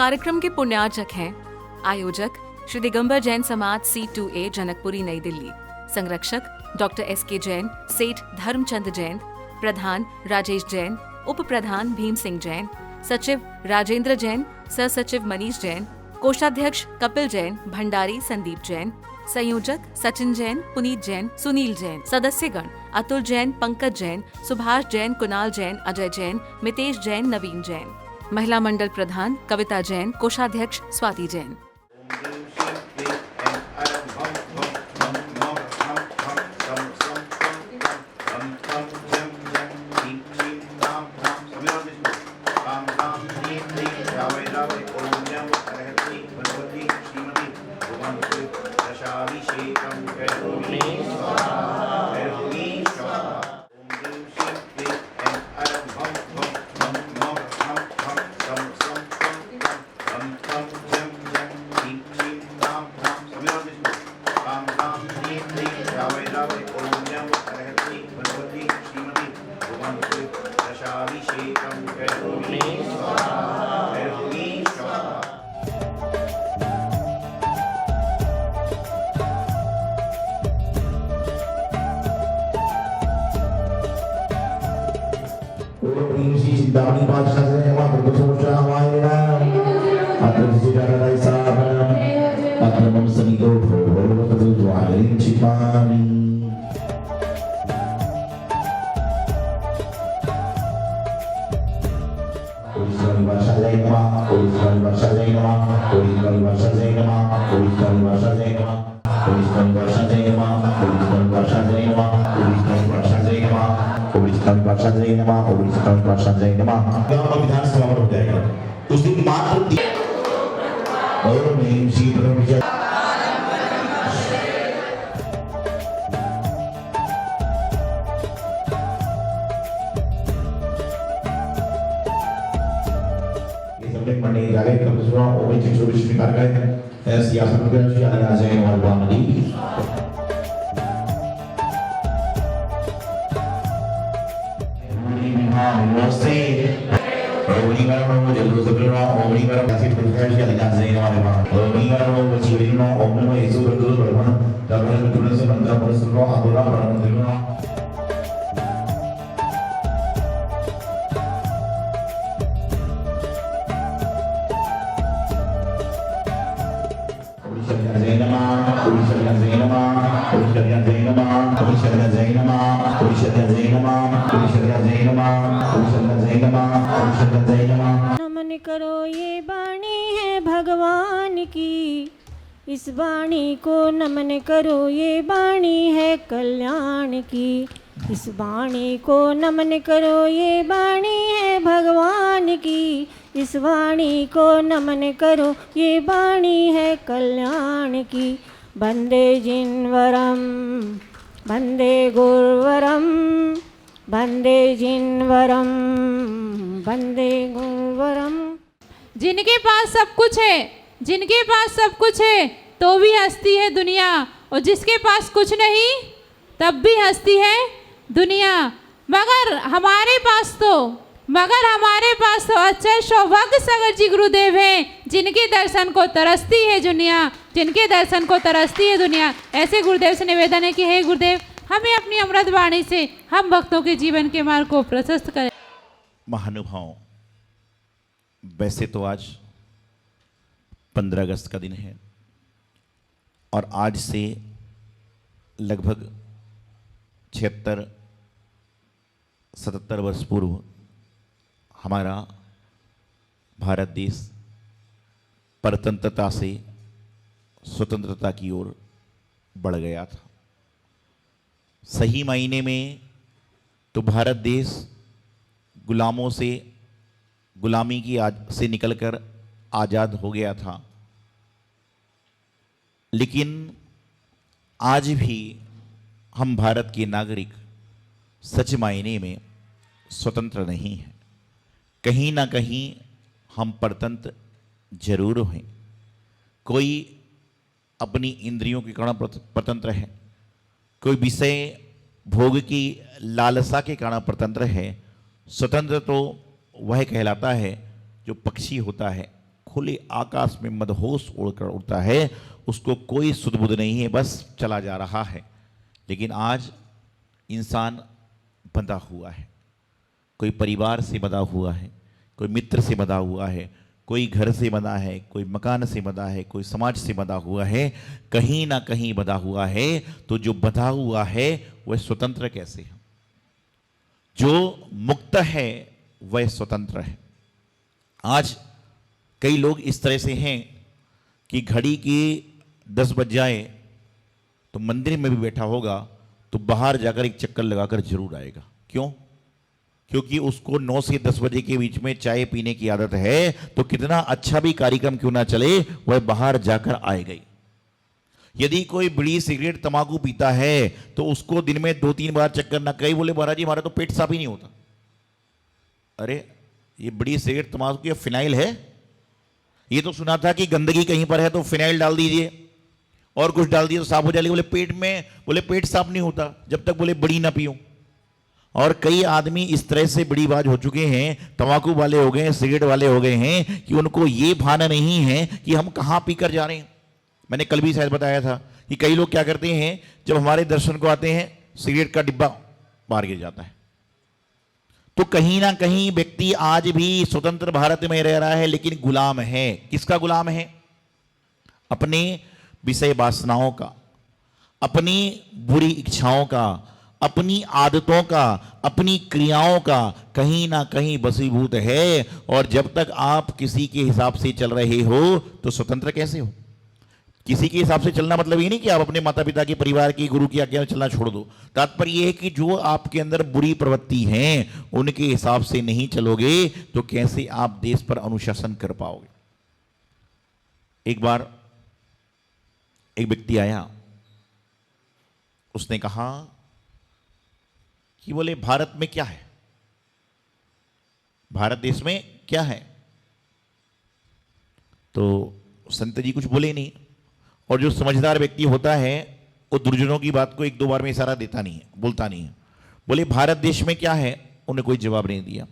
कार्यक्रम के पुण्यार्चक हैं आयोजक श्री दिगंबर जैन समाज C2A जनकपुरी नई दिल्ली, संरक्षक डॉक्टर S.K. जैन, सेठ धर्मचंद जैन, प्रधान राजेश जैन, उप प्रधान भीम सिंह जैन, सचिव राजेंद्र जैन, सह सचिव मनीष जैन, कोषाध्यक्ष कपिल जैन, भंडारी संदीप जैन, संयोजक सचिन जैन, पुनीत जैन, सुनील जैन, सदस्यगण अतुल जैन, पंकज जैन, सुभाष जैन, कुणाल जैन, अजय जैन, मितेश जैन, नवीन जैन, महिला मंडल प्रधान कविता जैन, कोषाध्यक्ष Swati Jain. Dami Pasha Seva Prabhusha Mayana Atrasijara Isabana Atramam Sanigo Prabhu Dwarin Chipani Original Vasha Zainama Original Vasha Zainama Original Vasha Zainama Original Vasha Zainama Original Vasha Zainama Original Vasha Zainama Original Vasha Zainama Original Vasha Zainama Original Vasha Zainama गाँव विधानसभा में हो जाएगा उस दिन मात्र और main seat पर विजय ये सबने मंडी जाके कब सुना ओबे चिचो विश्व कर गए हैं सियासत में जो आया जाए और Bamni Namaste. Omni Varano, Jalus of Luna, Omni Varano, Professional Ganzana, Omni Varano, Chivino, Omni, Super Guru, the President of the President of Abura, नमन करो ये वाणी है भगवान की, इस वाणी को नमन करो ये वाणी है कल्याण की, इस वाणी को नमन करो ये वाणी है भगवान की, इस वाणी को नमन करो ये वाणी है कल्याण की। वंदे जिनवरम वंदे गुरुवरम वंदे जिनवरम वंदे गुरुवरम। जिनके पास सब कुछ है, जिनके पास सब कुछ है तो भी हंसती है दुनिया, और जिसके पास कुछ नहीं तब भी हंसती है दुनिया। मगर हमारे पास तो अक्षर सौभाग्य सागर जी गुरुदेव हैं, जिनके दर्शन को तरसती है दुनिया, जिनके दर्शन को तरसती है दुनिया। ऐसे गुरुदेव से निवेदन है कि हे गुरुदेव, हमें अपनी अमृत वाणी से हम भक्तों के जीवन के मार्ग को प्रशस्त करें। महानुभाव, वैसे तो आज 15 अगस्त का दिन है और आज से लगभग 76-77 वर्ष पूर्व हमारा भारत देश परतंत्रता से स्वतंत्रता की ओर बढ़ गया था। सही मायने में तो भारत देश गुलामों से, गुलामी की से निकलकर आज़ाद हो गया था, लेकिन आज भी हम भारत के नागरिक सच मायने में स्वतंत्र नहीं हैं। कहीं ना कहीं हम परतंत्र जरूर हैं। कोई अपनी इंद्रियों के कारण परतंत्र है, कोई विषय भोग की लालसा के कारण परतंत्र है। स्वतंत्र तो वह कहलाता है जो पक्षी होता है, खुले आकाश में मदहोश उड़कर उड़ता है, उसको कोई सुध बुध नहीं है, बस चला जा रहा है। लेकिन आज इंसान बंधा हुआ है, कोई परिवार से बंधा हुआ है, कोई मित्र से बंधा हुआ है, कोई घर से बंधा है, कोई मकान से बंधा है, कोई समाज से बंधा हुआ है, कहीं ना कहीं बंधा हुआ है। तो जो बंधा हुआ है वह स्वतंत्र कैसे है? जो मुक्त है वह स्वतंत्र है। आज कई लोग इस तरह से हैं कि घड़ी की 10 बज जाए तो मंदिर में भी बैठा होगा तो बाहर जाकर एक चक्कर लगाकर जरूर आएगा। क्यों? क्योंकि उसको 9 से 10 बजे के बीच में चाय पीने की आदत है, तो कितना अच्छा भी कार्यक्रम क्यों ना चले वह बाहर जाकर आएगा ही। यदि कोई बीड़ी सिगरेट तंबाकू पीता है तो उसको दिन में 2-3 बार चक्कर ना, कई बोले महाराज जी हमारा तो पेट साफ ही नहीं होता। अरे ये बीड़ी सिगरेट तंबाकू या फिनाइल है? ये तो सुना था कि गंदगी कहीं पर है तो फिनाइल डाल दीजिए और कुछ डाल दिए तो साफ हो जाएगी। बोले पेट में, बोले पेट साफ नहीं होता जब तक बोले बीड़ी ना पियो। और कई आदमी इस तरह से बीड़ीबाज हो चुके हैं, तंबाकू वाले हो गए हैं, सिगरेट वाले हो गए हैं कि उनको ये भान नहीं है कि हम कहां पीकर जा रहे हैं। मैंने कल भी शायद बताया था कि कई लोग क्या करते हैं, जब हमारे दर्शन को आते हैं सिगरेट का डिब्बा बाहर गिर जाता है। तो कहीं ना कहीं व्यक्ति आज भी स्वतंत्र भारत में रह रहा है, लेकिन गुलाम है। किसका गुलाम है? अपने विषय वासनाओं का, अपनी बुरी इच्छाओं का, अपनी आदतों का, अपनी क्रियाओं का कहीं ना कहीं बसीभूत है। और जब तक आप किसी के हिसाब से चल रहे हो तो स्वतंत्र कैसे हो? किसी के हिसाब से चलना मतलब ये नहीं कि आप अपने माता पिता के, परिवार की, गुरु की आज्ञा में चलना छोड़ दो। तात्पर्य यह है कि जो आपके अंदर बुरी प्रवृत्ति हैं उनके हिसाब से नहीं चलोगे तो कैसे आप देश पर अनुशासन कर पाओगे। एक बार एक व्यक्ति आया, उसने कहा कि बोले भारत में क्या है, भारत देश में क्या है? तो संत जी कुछ बोले नहीं। और जो समझदार व्यक्ति होता है वो दुर्जनों की बात को 1-2 बार में इशारा देता नहीं है, बोलता नहीं है। बोले भारत देश में क्या है? उन्हें कोई जवाब नहीं दिया।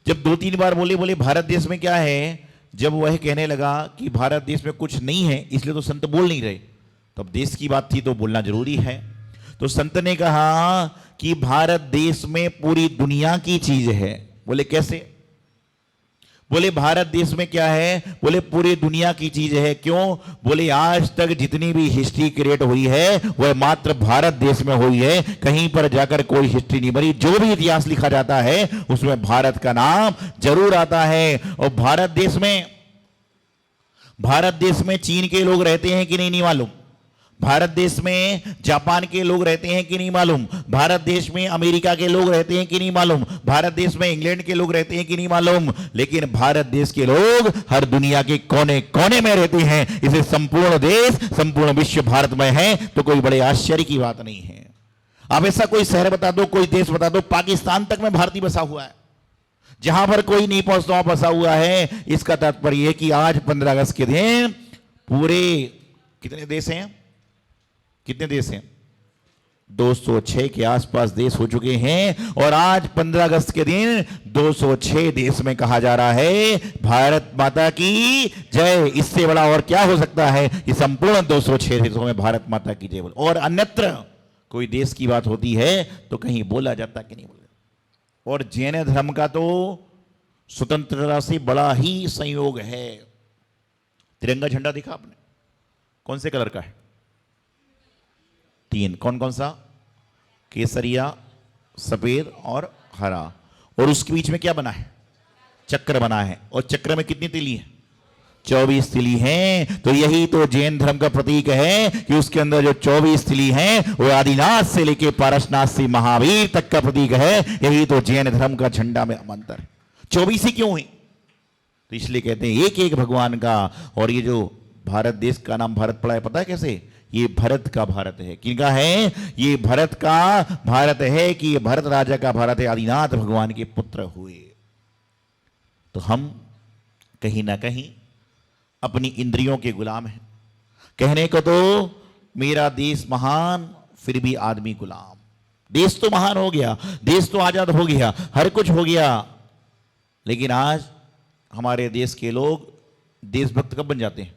जब 2-3 बार बोले भारत देश में क्या है, जब वह कहने लगा कि भारत देश में कुछ नहीं है इसलिए तो संत बोल नहीं रहे, तब देश की बात थी तो बोलना जरूरी है। तो संत ने कहा कि भारत देश में पूरी दुनिया की चीज है। बोले कैसे? बोले भारत देश में क्या है? बोले पूरी दुनिया की चीज है। क्यों? बोले आज तक जितनी भी हिस्ट्री क्रिएट हुई है वह मात्र भारत देश में हुई है, कहीं पर जाकर कोई हिस्ट्री नहीं बनी। जो भी इतिहास लिखा जाता है उसमें भारत का नाम जरूर आता है। और भारत देश में चीन के लोग रहते हैं कि नहीं मालूम, भारत देश में जापान के लोग रहते हैं कि नहीं मालूम, भारत देश में अमेरिका के लोग रहते हैं कि नहीं मालूम, भारत देश में इंग्लैंड के लोग रहते हैं कि नहीं मालूम। लेकिन भारत देश के लोग हर दुनिया के कोने कोने में रहते हैं। इसे संपूर्ण देश, संपूर्ण विश्व भारत में है तो कोई बड़े आश्चर्य की बात नहीं है। आप ऐसा कोई शहर बता दो, कोई देश बता दो, पाकिस्तान तक में भारतीय बसा हुआ है, जहां पर कोई नहीं पहुंचता वहां बसा हुआ है। इसका तात्पर्य है कि आज 15 अगस्त के दिन पूरे कितने देश हैं? कितने देश हैं? 206 के आसपास देश हो चुके हैं। और आज 15 अगस्त के दिन 206 देश में कहा जा रहा है भारत माता की जय। इससे बड़ा और क्या हो सकता है कि संपूर्ण 206 देशों में भारत माता की जय बोल। और अन्यत्र कोई देश की बात होती है तो कहीं बोला जाता कि नहीं बोला। और जैन धर्म का तो स्वतंत्रता से बड़ा ही संयोग है। तिरंगा झंडा देखा आपने? कौन से कलर का है? 3। कौन कौन सा? केसरिया, सफेद और हरा। और उसके बीच में क्या बना है? चक्र बना है। और चक्र में कितनी तिली है? 24 तिली हैं। तो यही तो जैन धर्म का प्रतीक है कि उसके अंदर जो 24 तिली हैं वो आदिनाथ से लेके पारसनाथ से महावीर तक का प्रतीक है। यही तो जैन धर्म का झंडा में मंत्र है। 24 ही क्यों हुई? तो इसलिए कहते हैं एक एक भगवान का। और ये जो भारत देश का नाम भारत पड़ा है, पता है कैसे? ये भरत का भारत है। किनका है? ये भरत का भारत है कि ये भरत राजा का भारत है, आदिनाथ भगवान के पुत्र हुए। तो हम कहीं ना कहीं अपनी इंद्रियों के गुलाम हैं। कहने को तो मेरा देश महान, फिर भी आदमी गुलाम। देश तो महान हो गया, देश तो आजाद हो गया, हर कुछ हो गया, लेकिन आज हमारे देश के लोग देशभक्त कब बन जाते हैं?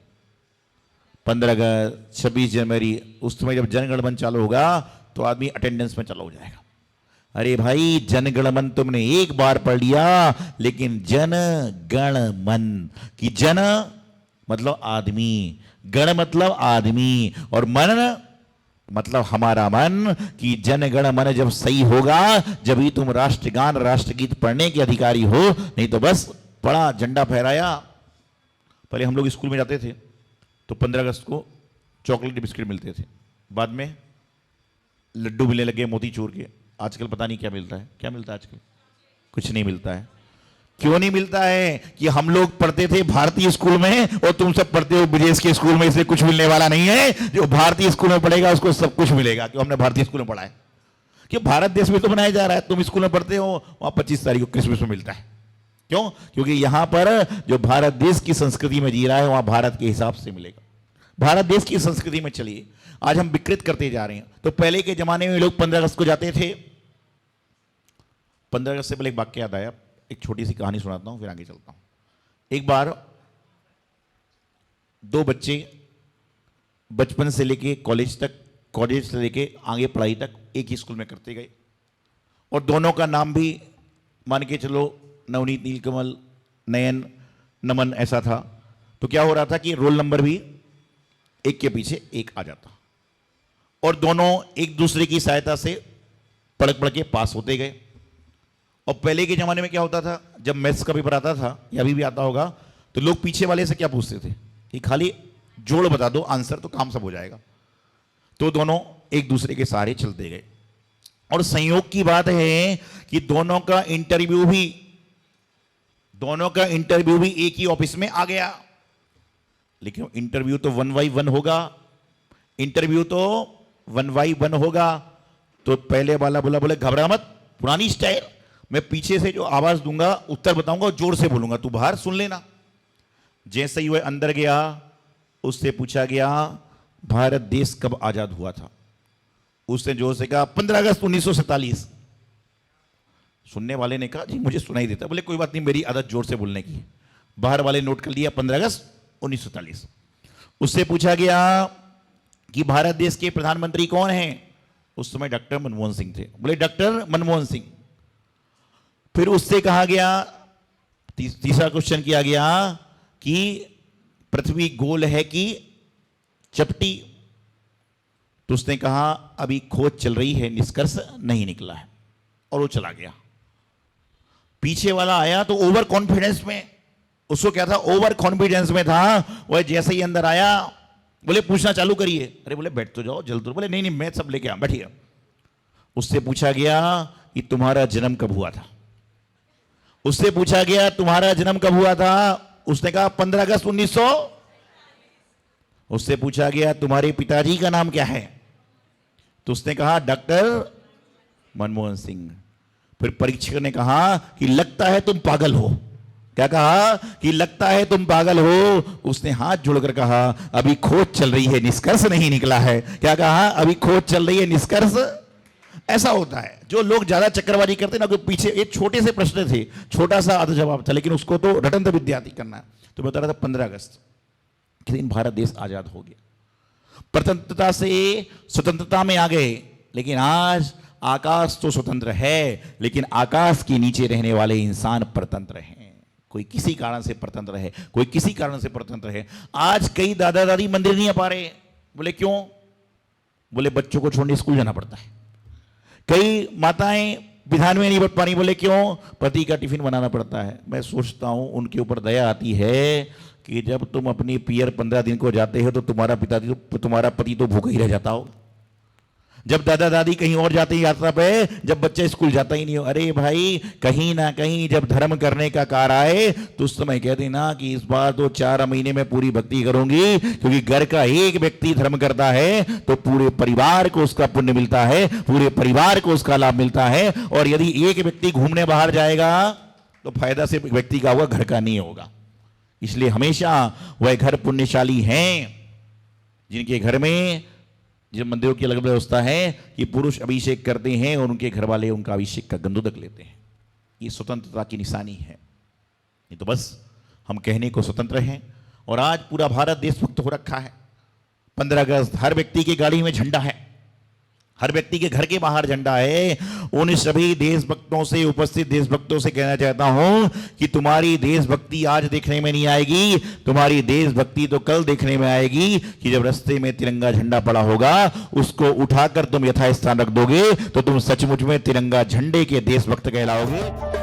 15 अगस्त, 26 जनवरी, उस समय जब जनगण मन चालू होगा तो आदमी अटेंडेंस में चालू हो जाएगा। अरे भाई, जनगण मन तुमने एक बार पढ़ लिया, लेकिन जन गण मन की जन मतलब आदमी, गण मतलब आदमी, और मन मतलब हमारा मन, कि जन गण मन जब सही होगा जब ही तुम राष्ट्रगान राष्ट्रगीत पढ़ने के अधिकारी हो। नहीं तो बस पढ़ा, झंडा फहराया। पहले हम लोग स्कूल में जाते थे तो 15 अगस्त को चॉकलेट बिस्किट मिलते थे, बाद में लड्डू मिलने लगे मोतीचूर के। आजकल पता नहीं क्या मिलता है। क्या मिलता है आजकल? कुछ नहीं मिलता है। क्यों नहीं मिलता है? कि हम लोग पढ़ते थे भारतीय स्कूल में और तुम सब पढ़ते हो विदेश के स्कूल में, इसलिए कुछ मिलने वाला नहीं है। जो भारतीय स्कूल में पढ़ेगा उसको सब कुछ मिलेगा, क्यों? हमने भारतीय स्कूल में पढ़ा है। कि भारत देश में तो बनाया जा रहा है, तुम स्कूल में पढ़ते हो, वहां 25 तारीख को क्रिसमस में मिलता है। क्यों? क्योंकि यहां पर जो भारत देश की संस्कृति में जी रहा है वहां भारत के हिसाब से मिलेगा। भारत देश की संस्कृति में चलिए आज हम विकृत करते जा रहे हैं। तो पहले के जमाने में लोग 15 अगस्त को जाते थे। 15 अगस्त से पहले एक वाक्य याद आया, एक छोटी सी कहानी सुनाता हूं, फिर आगे चलता हूं। एक बार दो बच्चे बचपन से लेके कॉलेज तक, कॉलेज से लेके आगे पढ़ाई तक एक ही स्कूल में करते गए, और दोनों का नाम भी मान के चलो नवनीत, नीलकमल, नयन, नमन ऐसा था। तो क्या हो रहा था कि रोल नंबर भी एक के पीछे एक आ जाता, और दोनों एक दूसरे की सहायता से पढ़ पढ़ के पास होते गए। और पहले के ज़माने में क्या होता था, जब मैथ्स का पेपर आता था या अभी भी आता होगा, तो लोग पीछे वाले से क्या पूछते थे कि खाली जोड़ बता दो आंसर तो काम सब हो जाएगा। तो दोनों एक दूसरे के सहारे चलते गए। और संयोग की बात है कि दोनों का इंटरव्यू भी एक ही ऑफिस में आ गया। लेकिन इंटरव्यू तो 1 by 1 होगा, इंटरव्यू तो 1 by 1 होगा। तो पहले वाला बोले घबरा मत, पुरानी स्टाइल, मैं पीछे से जो आवाज दूंगा उत्तर बताऊंगा और जोर से बोलूंगा, तू बाहर सुन लेना। जैसे ही वह अंदर गया, उससे पूछा गया भारत देश कब आजाद हुआ था। उसने जोर से कहा 15 अगस्त 1947। सुनने वाले ने कहा जी मुझे सुनाई देता। बोले कोई बात नहीं, मेरी आदत जोर से बोलने की। बाहर वाले नोट कर लिया 15 अगस्त 1947। उससे पूछा गया कि भारत देश के प्रधानमंत्री कौन हैं। उस समय डॉक्टर मनमोहन सिंह थे। बोले डॉक्टर मनमोहन सिंह। फिर उससे कहा गया, तीसरा क्वेश्चन किया गया कि पृथ्वी गोल है कि चपटी। तो उसने कहा अभी खोज चल रही है, निष्कर्ष नहीं निकला है, और वो चला गया। पीछे वाला आया तो ओवर कॉन्फिडेंस में, उसको क्या था, ओवर कॉन्फिडेंस में था। वह जैसे ही अंदर आया बोले पूछना चालू करिए। अरे बोले बैठ तो जाओ जल्द। बोले नहीं मैं सब लेके आऊं, बैठिए। उससे पूछा गया कि तुम्हारा जन्म कब हुआ था। उससे पूछा गया तुम्हारा जन्म कब हुआ था। उसने कहा 15 अगस्त 1900। उससे पूछा गया तुम्हारे पिताजी का नाम क्या है। तो उसने कहा डॉक्टर मनमोहन सिंह। फिर परीक्षक ने कहा कि लगता है तुम पागल हो। क्या कहा कि लगता है तुम पागल हो। उसने हाथ जोड़कर कहा अभी खोज चल रही है, निष्कर्ष नहीं निकला है। क्या कहा, अभी खोज चल रही है, निष्कर्ष। ऐसा होता है जो लोग ज्यादा चक्करबाजी करते ना, पीछे एक छोटे से प्रश्न थे, छोटा सा आधा जवाब था, लेकिन उसको तो रटंत विद्यार्थी करना है। तो बता रहा था 15 अगस्त के दिन भारत देश आजाद हो गया। प्रतंत्रता से स्वतंत्रता में आ गए। लेकिन आज आकाश तो स्वतंत्र है, लेकिन आकाश के नीचे रहने वाले इंसान परतंत्र हैं। कोई किसी कारण से परतंत्र है, कोई किसी कारण से परतंत्र है। आज कई दादा दादी मंदिर नहीं आ पा रहे। बोले क्यों। बोले बच्चों को छोड़ने स्कूल जाना पड़ता है। कई माताएं विधान में नहीं बैठ पा रही। बोले क्यों, पति का टिफिन बनाना पड़ता है। मैं सोचता हूं उनके ऊपर दया आती है कि जब तुम अपनी पियर 15 दिन को जाते हो तो तुम्हारा पति तो भूखा ही रह जाता हो। जब दादा दादी कहीं और जाते हैं यात्रा पे, जब बच्चा स्कूल जाता ही नहीं हो। अरे भाई कहीं ना कहीं जब धर्म करने का कार आए तो उस समय कहते ना कि इस बार तो 4 महीने में पूरी भक्ति करूंगी, क्योंकि घर का एक व्यक्ति धर्म करता है तो पूरे परिवार को उसका पुण्य मिलता है, पूरे परिवार को उसका लाभ मिलता है। और यदि एक व्यक्ति घूमने बाहर जाएगा तो फायदा सिर्फ व्यक्ति का होगा, घर का नहीं होगा। इसलिए हमेशा वह घर पुण्यशाली हैं जिनके घर में, जिन मंदिरों की अलग व्यवस्था है कि पुरुष अभिषेक करते हैं और उनके घर वाले उनका अभिषेक का गंधोदक लेते हैं। ये स्वतंत्रता की निशानी है। नहीं तो बस हम कहने को स्वतंत्र हैं, और आज पूरा भारत देशभक्त हो रखा है। 15 अगस्त हर व्यक्ति की गाड़ी में झंडा है, हर व्यक्ति के घर के बाहर झंडा है। उन सभी देशभक्तों से, उपस्थित देशभक्तों से कहना चाहता हूं कि तुम्हारी देशभक्ति आज देखने में नहीं आएगी, तुम्हारी देशभक्ति तो कल देखने में आएगी कि जब रास्ते में तिरंगा झंडा पड़ा होगा, उसको उठाकर तुम यथास्थान रख दोगे तो तुम सचमुच में तिरंगा झंडे के देशभक्त कहलाओगे।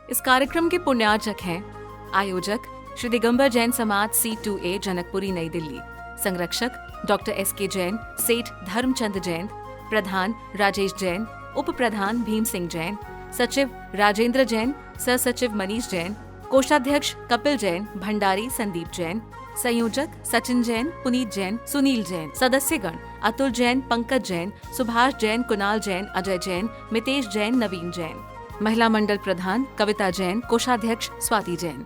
इस कार्यक्रम के पुण्यार्चक हैं आयोजक श्री दिगंबर जैन समाज C2A जनकपुरी नई दिल्ली, संरक्षक डॉक्टर SK जैन, सेठ धर्मचंद जैन, प्रधान राजेश जैन, उप प्रधान भीम सिंह जैन, सचिव राजेंद्र जैन, सह सचिव मनीष जैन, कोषाध्यक्ष कपिल जैन, भंडारी संदीप जैन, संयोजक सचिन जैन, पुनीत जैन, सुनील जैन, सदस्यगण अतुल जैन, पंकज जैन, सुभाष जैन, कुणाल जैन, अजय जैन, मितेश जैन, नवीन जैन, महिला मंडल प्रधान कविता जैन, कोषाध्यक्ष स्वाति जैन।